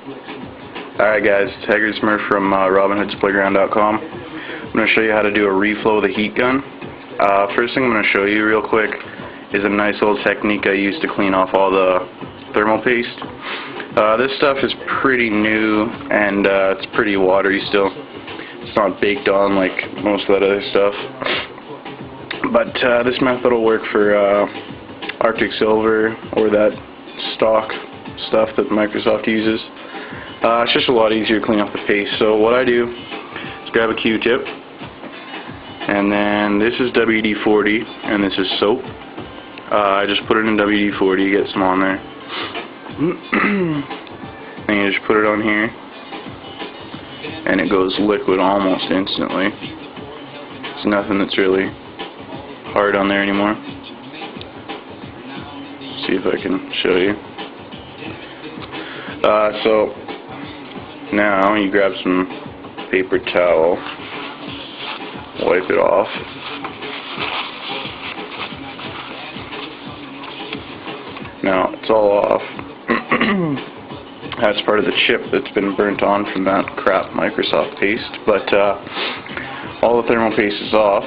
Alright guys, it's Heatgun Reflow from RobinHoodsPlayground.com. I'm going to show you how to do a reflow with a heat gun. First thing I'm going to show you real quick is a nice little technique I use to clean off all the thermal paste. This stuff is pretty new and it's pretty watery still. It's not baked on like most of that other stuff. But this method will work for Arctic Silver or that stock stuff that Microsoft uses. It's just a lot easier to clean off the paste. So what I do is grab a Q-tip, and then this is WD-40 and this is soap. I just put it in WD-40, get some on there. And you just put it on here and it goes liquid almost instantly. There's nothing that's really hard on there anymore. See if I can show you. So now you grab some paper towel, wipe it off. Now it's all off. That's part of the chip that's been burnt on from that crap Microsoft paste, but all the thermal paste is off.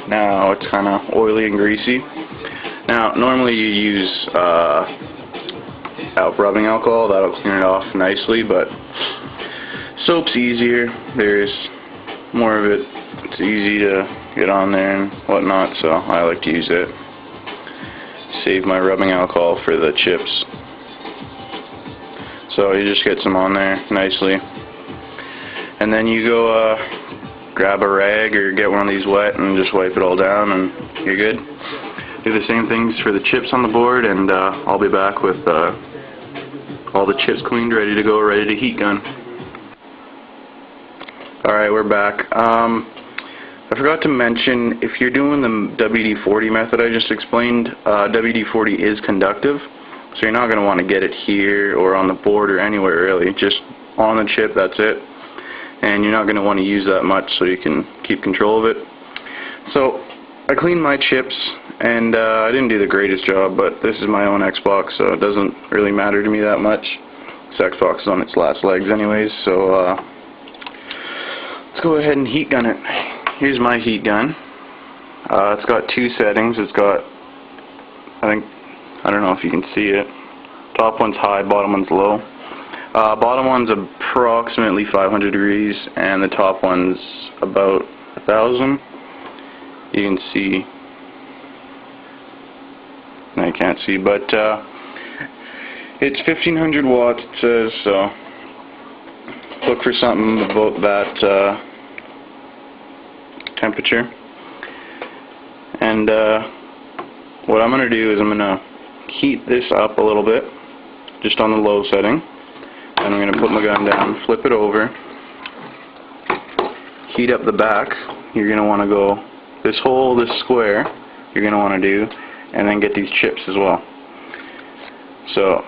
Now it's kind of oily and greasy. Now normally you use rubbing alcohol, that'll clean it off nicely, but soap's easier. There's more of it. It's easy to get on there and whatnot, so I like to use it. Save my rubbing alcohol for the chips. So you just get some on there nicely, and then you go grab a rag or get one of these wet and just wipe it all down and you're good. Do the same things for the chips on the board, and I'll be back with all the chips cleaned, ready to go, ready to heat gun. Alright, we're back. I forgot to mention, if you're doing the WD-40 method I just explained, WD-40 is conductive, so you're not going to want to get it here or on the board or anywhere really, just on the chip, that's it. And you're not going to want to use that much so you can keep control of it. So I cleaned my chips, and I didn't do the greatest job, but this is my own Xbox, so it doesn't really matter to me that much. This Xbox is on its last legs anyways, so let's go ahead and heat gun it. Here's my heat gun. It's got two settings. It's got, I don't know if you can see it. Top one's high, bottom one's low. Bottom one's approximately 500 degrees, and the top one's about 1,000. You can see. No, you can't see, but it's 1,500 watts, it says, so look for something about that temperature. And what I'm going to do is I'm going to heat this up a little bit, just on the low setting, and I'm going to put my gun down, flip it over, heat up the back. You're going to want to go this square, you're going to want to do, and then get these chips as well. So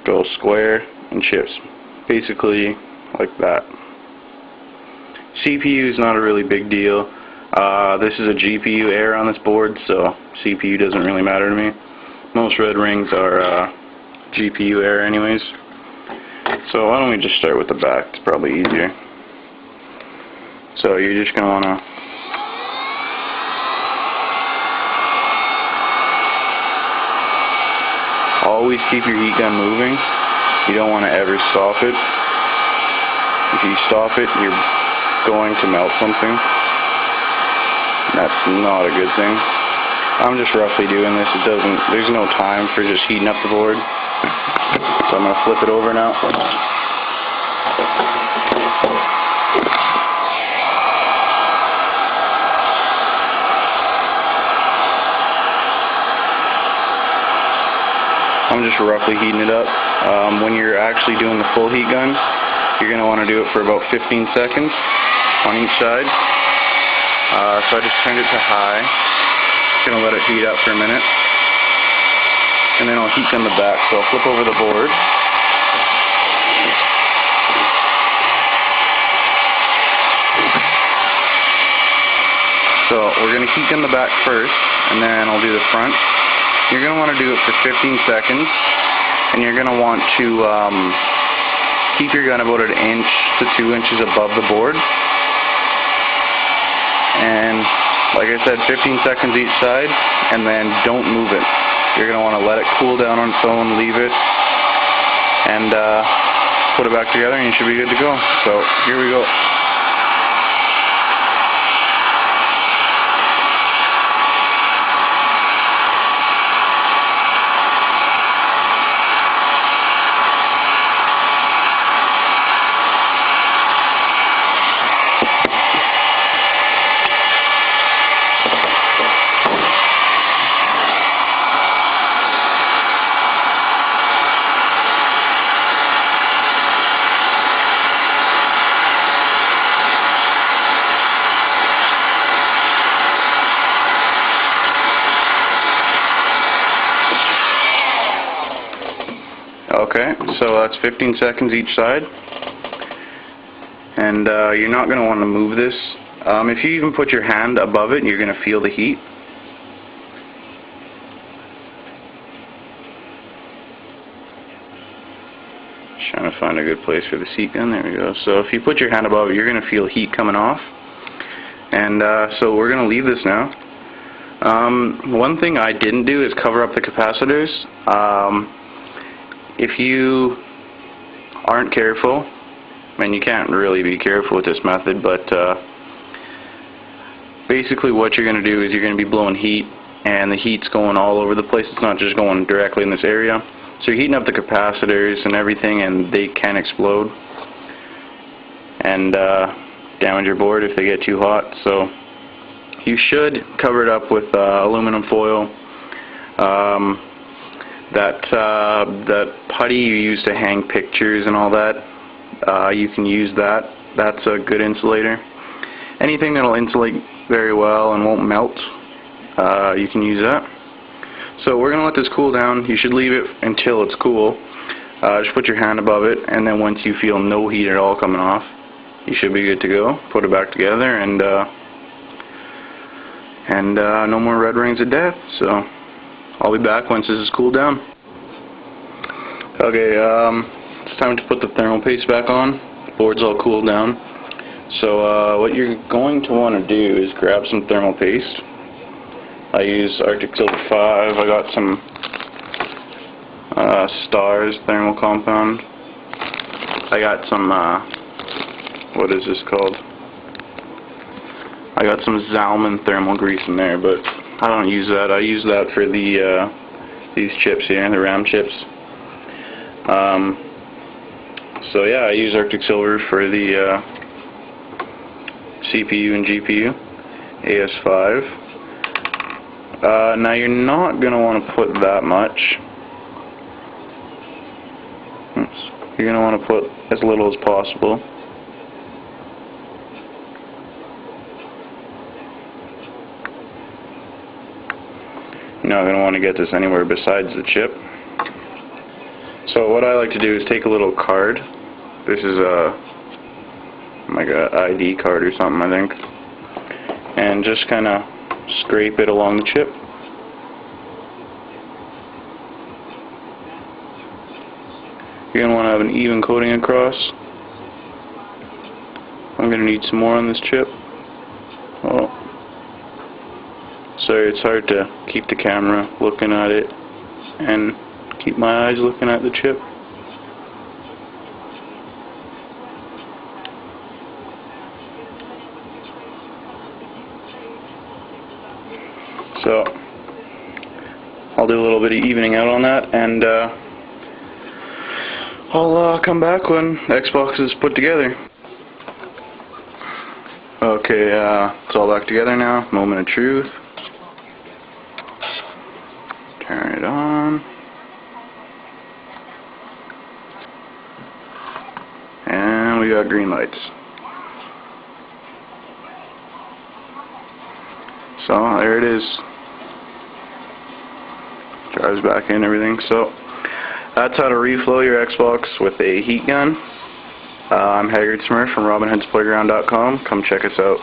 go square and chips, basically like that. CPU is not a really big deal. This is a GPU error on this board, so CPU doesn't really matter to me. Most red rings are GPU error anyways. So why don't we just start with the back? It's probably easier. So you're just going to want to always keep your heat gun moving. You don't want to ever stop it. If you stop it, you're going to melt something. That's not a good thing. I'm just roughly doing this. There's no time for just heating up the board. So I'm going to flip it over now. I'm just roughly heating it up. When you're actually doing the full heat gun, you're going to want to do it for about 15 seconds on each side. So I just turned it to high. Just going to let it heat up for a minute. And then I'll heat gun the back. So I'll flip over the board. So we're going to heat gun the back first, and then I'll do the front. You're going to want to do it for 15 seconds, and you're going to want to keep your gun about 1 inch to 2 inches above the board. And like I said, 15 seconds each side, and then don't move it. You're going to want to let it cool down on its own, leave it, and put it back together, and you should be good to go. So here we go. Okay, so that's 15 seconds each side, and you're not going to want to move this. If you even put your hand above it, you're going to feel the heat. Just trying to find a good place for the seat gun. There we go. So if you put your hand above it, you're going to feel heat coming off. And so we're going to leave this now. One thing I didn't do is cover up the capacitors. If you aren't careful, and you can't really be careful with this method, but basically what you're going to do is you're going to be blowing heat, and the heat's going all over the place. It's not just going directly in this area. So you're heating up the capacitors and everything, and they can explode and damage your board if they get too hot. So you should cover it up with aluminum foil. That putty you use to hang pictures and all that, you can use that. That's a good insulator. Anything that'll insulate very well and won't melt, you can use that. So we're going to let this cool down. You should leave it until it's cool. Just put your hand above it, and then once you feel no heat at all coming off, you should be good to go. Put it back together, and no more red rings of death. So I'll be back once this is cooled down. Okay, it's time to put the thermal paste back on. The board's all cooled down. So what you're going to want to do is grab some thermal paste. I use Arctic Silver 5. I got some Stars thermal compound. I got some, what is this called? I got some Zalman thermal grease in there, but I don't use that. I use that for the these chips here, the RAM chips. So yeah, I use Arctic Silver for the CPU and GPU, AS5. Now you're not going to want to put that much. You're going to want to put as little as possible. You're not going to want to get this anywhere besides the chip. So what I like to do is take a little card. This is like a ID card or something, I think, and just kind of scrape it along the chip. You're going to want to have an even coating across. I'm going to need some more on this chip. Oh, sorry, it's hard to keep the camera looking at it and keep my eyes looking at the chip. So I'll do a little bit of evening out on that, and I'll come back when the Xbox is put together. Okay, it's all back together now. Moment of truth. Turn it on. And we got green lights. So there it is. Drives back in everything. So that's how to reflow your Xbox with a heat gun. I'm Heatgun Smurf from RobinHoodsPlayground.com. Come check us out.